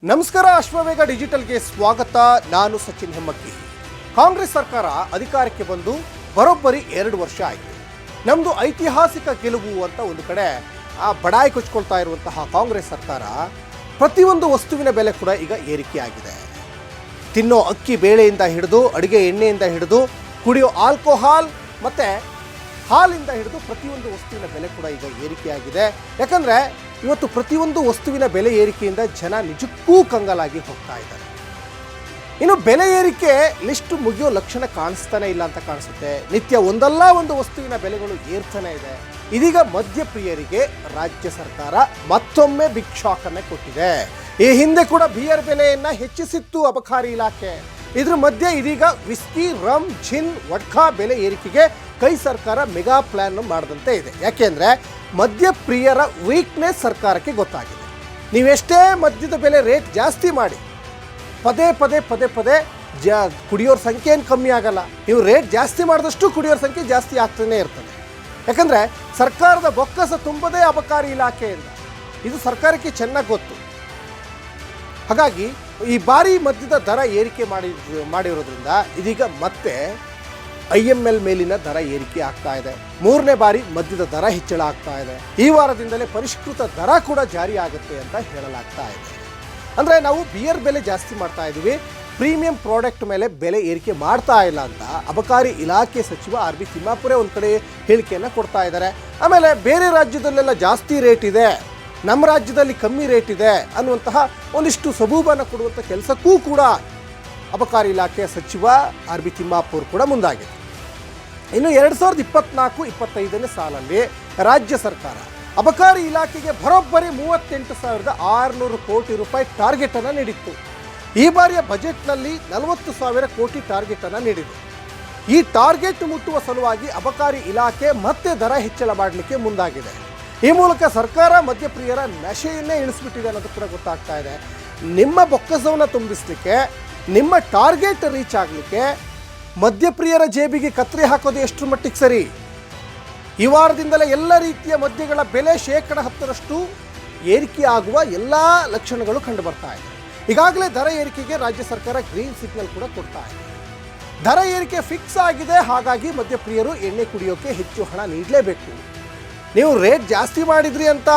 ನಮಸ್ಕಾರ. ಅಶ್ವವೇಗ ಡಿಜಿಟಲ್ಗೆ ಸ್ವಾಗತ. ನಾನು ಸಚಿನ್ ಹೆಮ್ಮಕ್ಕಿ. ಕಾಂಗ್ರೆಸ್ ಸರ್ಕಾರ ಅಧಿಕಾರಕ್ಕೆ ಬಂದು ಬರೋಬ್ಬರಿ 2 ವರ್ಷ ಆಯಿತು. ನಮ್ಮದು ಐತಿಹಾಸಿಕ ಗೆಲುವು ಅಂತ ಒಂದು ಕಡೆ ಬಡಾಯಿ ಕೊಚ್ಕೊಳ್ತಾ ಇರುವಂತಹ ಕಾಂಗ್ರೆಸ್ ಸರ್ಕಾರ ಪ್ರತಿಯೊಂದು ವಸ್ತುವಿನ ಬೆಲೆ ಕೂಡ ಈಗ ಏರಿಕೆಯಾಗಿದೆ. ತಿನ್ನೋ ಅಕ್ಕಿ ಬೇಳೆಯಿಂದ ಹಿಡಿದು ಅಡುಗೆ ಎಣ್ಣೆಯಿಂದ ಹಿಡಿದು ಕುಡಿಯೋ ಆಲ್ಕೋಹಾಲ್ ಮತ್ತು ಹಾಲಿಂದ ಹಿಡಿದು ಪ್ರತಿಯೊಂದು ವಸ್ತುವಿನ ಬೆಲೆ ಕೂಡ ಈಗ ಏರಿಕೆಯಾಗಿದೆ. ಯಾಕಂದರೆ ಇವತ್ತು ಪ್ರತಿಯೊಂದು ವಸ್ತುವಿನ ಬೆಲೆ ಏರಿಕೆಯಿಂದ ಜನ ನಿಜಕ್ಕೂ ಕಂಗಾಲಾಗಿ ಹೋಗ್ತಾ ಇದ್ದಾರೆ. ಇನ್ನು ಬೆಲೆ ಏರಿಕೆ ಲಿಸ್ಟ್ ಮುಗಿಯೋ ಲಕ್ಷಣ ಕಾಣಿಸ್ತಾನೆ ಇಲ್ಲ ಅಂತ ಕಾಣಿಸುತ್ತೆ. ನಿತ್ಯ ಒಂದಲ್ಲ ಒಂದು ವಸ್ತುವಿನ ಬೆಲೆಗಳು ಏರ್ತಾನೆ ಇದೆ. ಇದೀಗ ಮದ್ಯಪ್ರಿಯರಿಗೆ ರಾಜ್ಯ ಸರ್ಕಾರ ಮತ್ತೊಮ್ಮೆ ಬಿಗ್ ಶಾಕ್ ಅನ್ನು ಕೊಟ್ಟಿದೆ. ಈ ಹಿಂದೆ ಕೂಡ ಬಿಯರ್ ಬೆಲೆಯನ್ನು ಹೆಚ್ಚಿಸಿತ್ತು ಅಬಕಾರಿ ಇಲಾಖೆ. ಇದ್ರ ಮಧ್ಯೆ ಇದೀಗ ವಿಸ್ಕಿ, ರಮ್, ಜಿನ್, ವಡ್ಕಾ ಬೆಲೆ ಏರಿಕೆಗೆ ಕೈ ಸರ್ಕಾರ ಮೆಗಾ ಪ್ಲಾನ್ ಮಾಡದಂತೆ ಇದೆ. ಯಾಕೆಂದರೆ ಮದ್ಯಪ್ರಿಯರ ವೀಕ್ನೆಸ್ ಸರ್ಕಾರಕ್ಕೆ ಗೊತ್ತಾಗಿದೆ. ನೀವೆಷ್ಟೇ ಮದ್ಯದ ಬೆಲೆ ರೇಟ್ ಜಾಸ್ತಿ ಮಾಡಿ ಪದೇ ಕುಡಿಯೋರ ಸಂಖ್ಯೆ ಏನು ಕಮ್ಮಿ ಆಗಲ್ಲ. ನೀವು ರೇಟ್ ಜಾಸ್ತಿ ಮಾಡಿದಷ್ಟು ಕುಡಿಯೋರ ಸಂಖ್ಯೆ ಜಾಸ್ತಿ ಆಗ್ತಾನೆ ಇರ್ತದೆ. ಯಾಕಂದರೆ ಸರ್ಕಾರದ ಬೊಕ್ಕಸ ತುಂಬದೇ ಅಬಕಾರಿ ಇಲಾಖೆಯಿಂದ. ಇದು ಸರ್ಕಾರಕ್ಕೆ ಚೆನ್ನಾಗಿ ಗೊತ್ತು. ಹಾಗಾಗಿ ಈ ಬಾರಿ ಮದ್ಯದ ದರ ಏರಿಕೆ ಮಾಡಿರೋದ್ರಿಂದ ಇದೀಗ ಮತ್ತೆ IML ಮೇಲಿನ ದರ ಏರಿಕೆ ಆಗ್ತಾ ಇದೆ. 3ನೇ ಬಾರಿ ಮದ್ಯದ ದರ ಹೆಚ್ಚಳ ಆಗ್ತಾ ಇದೆ. ಈ ವಾರದಿಂದಲೇ ಪರಿಷ್ಕೃತ ದರ ಕೂಡ ಜಾರಿ ಆಗುತ್ತೆ ಅಂತ ಹೇಳಲಾಗ್ತಾ ಇದೆ. ಅಂದರೆ ನಾವು ಬಿಯರ್ ಬೆಲೆ ಜಾಸ್ತಿ ಮಾಡ್ತಾ ಇದ್ದೀವಿ, ಪ್ರೀಮಿಯಂ ಪ್ರಾಡಕ್ಟ್ ಮೇಲೆ ಬೆಲೆ ಏರಿಕೆ ಮಾಡ್ತಾ ಇಲ್ಲ ಅಂತ ಅಬಕಾರಿ ಇಲಾಖೆ ಸಚಿವ RB ತಿಮ್ಮಾಪುರೆ ಒಂದು ಕಡೆ ಹೇಳಿಕೆಯನ್ನು ಕೊಡ್ತಾ ಇದ್ದಾರೆ. ಆಮೇಲೆ ಬೇರೆ ರಾಜ್ಯದಲ್ಲೆಲ್ಲ ಜಾಸ್ತಿ ರೇಟ್ ಇದೆ, ನಮ್ಮ ರಾಜ್ಯದಲ್ಲಿ ಕಮ್ಮಿ ರೇಟ್ ಇದೆ ಅನ್ನುವಂತಹ ಒಂದಿಷ್ಟು ಸಬೂಬನ್ನು ಕೊಡುವಂಥ ಕೆಲಸಕ್ಕೂ ಕೂಡ ಅಬಕಾರಿ ಇಲಾಖೆಯ ಸಚಿವ RB ತಿಮ್ಮಾಪುರ್ ಕೂಡ ಮುಂದಾಗಿದೆ. ಇನ್ನು 2024-25ನೇ ಸಾಲಲ್ಲಿ ರಾಜ್ಯ ಸರ್ಕಾರ ಅಬಕಾರಿ ಇಲಾಖೆಗೆ ಬರೋಬ್ಬರಿ 38,600 ಕೋಟಿ ರೂಪಾಯಿ ಟಾರ್ಗೆಟನ್ನು ನೀಡಿತ್ತು. ಈ ಬಾರಿಯ ಬಜೆಟ್ನಲ್ಲಿ 40,000 ಕೋಟಿ ಟಾರ್ಗೆಟನ್ನು ನೀಡಿದೆ. ಈ ಟಾರ್ಗೆಟ್ ಮುಟ್ಟುವ ಸಲುವಾಗಿ ಅಬಕಾರಿ ಇಲಾಖೆ ಮತ್ತೆ ದರ ಹೆಚ್ಚಳ ಮಾಡಲಿಕ್ಕೆ ಮುಂದಾಗಿದೆ. ಈ ಮೂಲಕ ಸರ್ಕಾರ ಮದ್ಯಪ್ರಿಯರ ನಶೆಯನ್ನೇ ಇಳಿಸ್ಬಿಟ್ಟಿದೆ ಅನ್ನೋದು ಕೂಡ ಗೊತ್ತಾಗ್ತಾ ಇದೆ. ನಿಮ್ಮ ಬೊಕ್ಕಸವನ್ನು ತುಂಬಿಸಲಿಕ್ಕೆ, ನಿಮ್ಮ ಟಾರ್ಗೆಟ್ ರೀಚ್ ಆಗಲಿಕ್ಕೆ ಮದ್ಯಪ್ರಿಯರ ಜೇಬಿಗೆ ಕತ್ತರಿ ಹಾಕೋದು ಎಷ್ಟರ ಮಟ್ಟಿಗೆ ಸರಿ? ಈ ವಾರದಿಂದಲೇ ಎಲ್ಲ ರೀತಿಯ ಮದ್ಯಗಳ ಬೆಲೆ 10% ಏರಿಕೆ ಆಗುವ ಎಲ್ಲ ಲಕ್ಷಣಗಳು ಕಂಡು ಬರ್ತಾ ಇದೆ. ಈಗಾಗಲೇ ದರ ಏರಿಕೆಗೆ ರಾಜ್ಯ ಸರ್ಕಾರ ಗ್ರೀನ್ ಸಿಗ್ನಲ್ ಕೂಡ ಕೊಡ್ತಾ ಇದೆ. ದರ ಏರಿಕೆ ಫಿಕ್ಸ್ ಆಗಿದೆ. ಹಾಗಾಗಿ ಮದ್ಯಪ್ರಿಯರು ಎಣ್ಣೆ ಕುಡಿಯೋಕೆ ಹೆಚ್ಚು ಹಣ ನೀಡಲೇಬೇಕು. ನೀವು ರೇಟ್ ಜಾಸ್ತಿ ಮಾಡಿದ್ರಿ ಅಂತ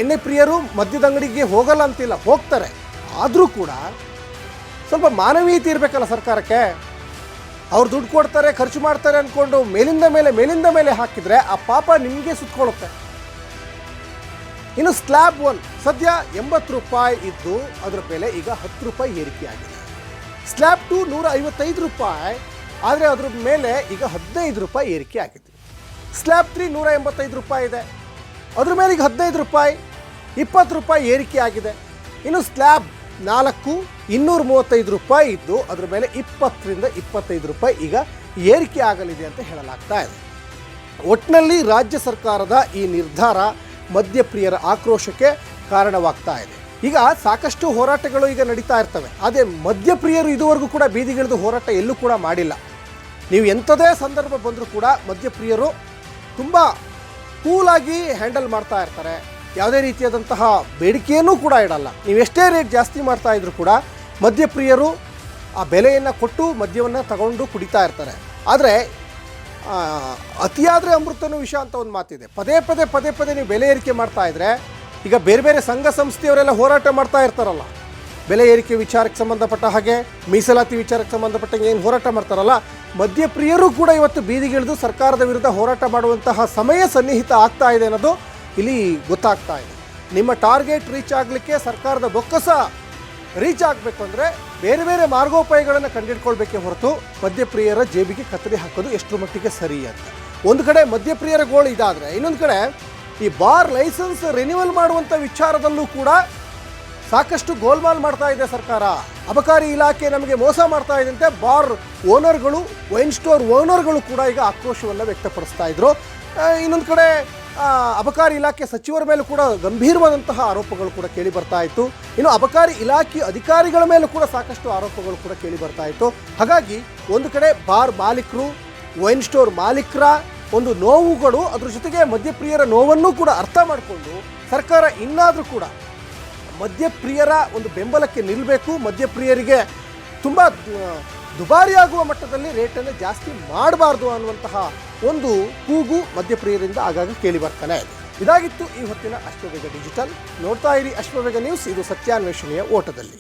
ಎಣ್ಣೆ ಪ್ರಿಯರು ಮದ್ಯದ ಅಂಗಡಿಗೆ ಹೋಗಲ್ಲ ಅಂತಿಲ್ಲ, ಹೋಗ್ತಾರೆ. ಆದರೂ ಕೂಡ ಸ್ವಲ್ಪ ಮಾನವೀಯತೆ ಇರಬೇಕಲ್ಲ ಸರ್ಕಾರಕ್ಕೆ. ಅವ್ರು ದುಡ್ಡು ಕೊಡ್ತಾರೆ, ಖರ್ಚು ಮಾಡ್ತಾರೆ ಅಂದ್ಕೊಂಡು ಮೇಲಿಂದ ಮೇಲೆ ಹಾಕಿದರೆ ಆ ಪಾಪ ನಿಮಗೆ ಸುತ್ಕೊಳ್ಳುತ್ತೆ. ಇನ್ನು ಸ್ಲ್ಯಾಬ್ 1 ಸದ್ಯ 80 ರೂಪಾಯಿ ಇದ್ದು ಅದರ ಬೆಲೆ ಈಗ 10 ರೂಪಾಯಿ ಏರಿಕೆಯಾಗಿದೆ. ಸ್ಲ್ಯಾಬ್ 2 155 ರೂಪಾಯಿ, ಆದರೆ ಅದ್ರ ಮೇಲೆ ಈಗ 15 ರೂಪಾಯಿ ಏರಿಕೆ ಆಗಿದೆ. ಸ್ಲ್ಯಾಬ್ 3 185 ರೂಪಾಯಿ ಇದೆ, ಅದ್ರ ಮೇಲೆ ಈಗ 15 ರೂಪಾಯಿ, 20 ರೂಪಾಯಿ ಏರಿಕೆ ಆಗಿದೆ. ಇನ್ನು ಸ್ಲ್ಯಾಬ್ 4 235 ರೂಪಾಯಿ ಇದ್ದು ಅದರ ಮೇಲೆ 20ರಿಂದ 25 ರೂಪಾಯಿ ಈಗ ಏರಿಕೆ ಆಗಲಿದೆ ಅಂತ ಹೇಳಲಾಗ್ತಾ ಇದೆ. ಒಟ್ಟಿನಲ್ಲಿ ರಾಜ್ಯ ಸರ್ಕಾರದ ಈ ನಿರ್ಧಾರ ಮದ್ಯಪ್ರಿಯರ ಆಕ್ರೋಶಕ್ಕೆ ಕಾರಣವಾಗ್ತಾ ಇದೆ. ಈಗ ಸಾಕಷ್ಟು ಹೋರಾಟಗಳು ಈಗ ನಡೀತಾ ಇರ್ತವೆ. ಆದರೆ ಮದ್ಯಪ್ರಿಯರು ಇದುವರೆಗೂ ಕೂಡ ಬೀದಿಗಿಳಿದು ಹೋರಾಟ ಎಲ್ಲೂ ಕೂಡ ಮಾಡಿಲ್ಲ. ನೀವು ಎಂಥದೇ ಸಂದರ್ಭ ಬಂದರೂ ಕೂಡ ಮದ್ಯಪ್ರಿಯರು ತುಂಬ ಕೂಲಾಗಿ ಹ್ಯಾಂಡಲ್ ಮಾಡ್ತಾ ಇರ್ತಾರೆ. ಯಾವುದೇ ರೀತಿಯಾದಂತಹ ಬೇಡಿಕೆಯನ್ನೂ ಕೂಡ ಇಡಲ್ಲ. ನೀವು ಎಷ್ಟೇ ರೇಟ್ ಜಾಸ್ತಿ ಮಾಡ್ತಾ ಇದ್ರೂ ಕೂಡ ಮದ್ಯಪ್ರಿಯರು ಆ ಬೆಲೆಯನ್ನು ಕೊಟ್ಟು ಮದ್ಯವನ್ನು ತಗೊಂಡು ಕುಡಿತಾ ಇರ್ತಾರೆ. ಆದರೆ ಅತಿಯಾದರೆ ಅಮೃತನೂ ವಿಷ ಅಂತ ಒಂದು ಮಾತಿದೆ. ಪದೇ ನೀವು ಬೆಲೆ ಏರಿಕೆ ಮಾಡ್ತಾ ಇದ್ದರೆ, ಈಗ ಬೇರೆ ಸಂಘ ಸಂಸ್ಥೆಯವರೆಲ್ಲ ಹೋರಾಟ ಮಾಡ್ತಾ ಇರ್ತಾರಲ್ಲ, ಬೆಲೆ ಏರಿಕೆ ವಿಚಾರಕ್ಕೆ ಸಂಬಂಧಪಟ್ಟ ಹಾಗೆ, ಮೀಸಲಾತಿ ವಿಚಾರಕ್ಕೆ ಸಂಬಂಧಪಟ್ಟಂಗೆ ಏನು ಹೋರಾಟ ಮಾಡ್ತಾರಲ್ಲ, ಮದ್ಯಪ್ರಿಯರು ಕೂಡ ಇವತ್ತು ಬೀದಿಗಿಳಿದು ಸರ್ಕಾರದ ವಿರುದ್ಧ ಹೋರಾಟ ಮಾಡುವಂತಹ ಸಮಯ ಸನ್ನಿಹಿತ ಆಗ್ತಾ ಇದೆ ಅನ್ನೋದು ಇಲ್ಲಿ ಗೊತ್ತಾಗ್ತಾ ಇದೆ. ನಿಮ್ಮ ಟಾರ್ಗೆಟ್ ರೀಚ್ ಆಗಲಿಕ್ಕೆ, ಸರ್ಕಾರದ ಬೊಕ್ಕಸ ರೀಚ್ ಆಗಬೇಕು ಅಂದರೆ ಬೇರೆ ಮಾರ್ಗೋಪಾಯಗಳನ್ನು ಕಂಡುಹಿಡ್ಕೊಳ್ಬೇಕೇ ಹೊರತು ಮದ್ಯಪ್ರಿಯರ ಜೇಬಿಗೆ ಕತ್ತರಿ ಹಾಕೋದು ಎಷ್ಟರ ಮಟ್ಟಿಗೆ ಸರಿ ಅಂತ. ಒಂದು ಕಡೆ ಮದ್ಯಪ್ರಿಯರ ಗೋಳು ಇದಾದರೆ, ಇನ್ನೊಂದು ಕಡೆ ಈ ಬಾರ್ ಲೈಸೆನ್ಸ್ ರಿನ್ಯೂವಲ್ ಮಾಡುವಂಥ ವಿಚಾರದಲ್ಲೂ ಕೂಡ ಸಾಕಷ್ಟು ಗೋಲ್ಮಾಲ್ ಮಾಡ್ತಾ ಇದೆ ಸರ್ಕಾರ. ಅಬಕಾರಿ ಇಲಾಖೆ ನಮಗೆ ಮೋಸ ಮಾಡ್ತಾ ಇದೆ ಅಂತ ಬಾರ್ ಓನರ್ಗಳು, ವೈನ್ ಸ್ಟೋರ್ ಓನರ್ಗಳು ಕೂಡ ಈಗ ಆಕ್ರೋಶವನ್ನು ವ್ಯಕ್ತಪಡಿಸ್ತಾ ಇದ್ರು. ಇನ್ನೊಂದು ಕಡೆ ಅಬಕಾರಿ ಇಲಾಖೆ ಸಚಿವರ ಮೇಲೂ ಕೂಡ ಗಂಭೀರವಾದಂತಹ ಆರೋಪಗಳು ಕೂಡ ಕೇಳಿ ಬರ್ತಾ ಇತ್ತು. ಇನ್ನು ಅಬಕಾರಿ ಇಲಾಖೆ ಅಧಿಕಾರಿಗಳ ಮೇಲೂ ಕೂಡ ಸಾಕಷ್ಟು ಆರೋಪಗಳು ಕೂಡ ಕೇಳಿ ಬರ್ತಾ ಇತ್ತು. ಹಾಗಾಗಿ ಒಂದು ಕಡೆ ಬಾರ್ ಮಾಲೀಕರು, ವೈನ್ ಸ್ಟೋರ್ ಮಾಲೀಕರ ಒಂದು ನೋವುಗಳು, ಅದ್ರ ಜೊತೆಗೆ ಮದ್ಯಪ್ರಿಯರ ನೋವನ್ನು ಕೂಡ ಅರ್ಥ ಮಾಡಿಕೊಂಡು ಸರ್ಕಾರ ಇನ್ನಾದರೂ ಕೂಡ ಮದ್ಯಪ್ರಿಯರ ಒಂದು ಬೆಂಬಲಕ್ಕೆ ನಿಲ್ಲಬೇಕು, ಮದ್ಯಪ್ರಿಯರಿಗೆ ತುಂಬ ದುಬಾರಿಯಾಗುವ ಮಟ್ಟದಲ್ಲಿ ರೇಟನ್ನು ಜಾಸ್ತಿ ಮಾಡಬಾರ್ದು ಅನ್ನುವಂತಹ ಒಂದು ಕೂಗು ಮದ್ಯಪ್ರಿಯರಿಂದ ಆಗಾಗ ಕೇಳಿ ಬರ್ತಾನೆ ಇದೆ. ಇದಾಗಿತ್ತು ಈ ಹೊತ್ತಿನ ಅಶ್ವವೇಗ ಡಿಜಿಟಲ್. ನೋಡ್ತಾ ಇರಿ ಅಶ್ವವೇಗ ನ್ಯೂಸ್, ಇದು ಸತ್ಯಾನ್ವೇಷಣೆಯ ಓಟದಲ್ಲಿ.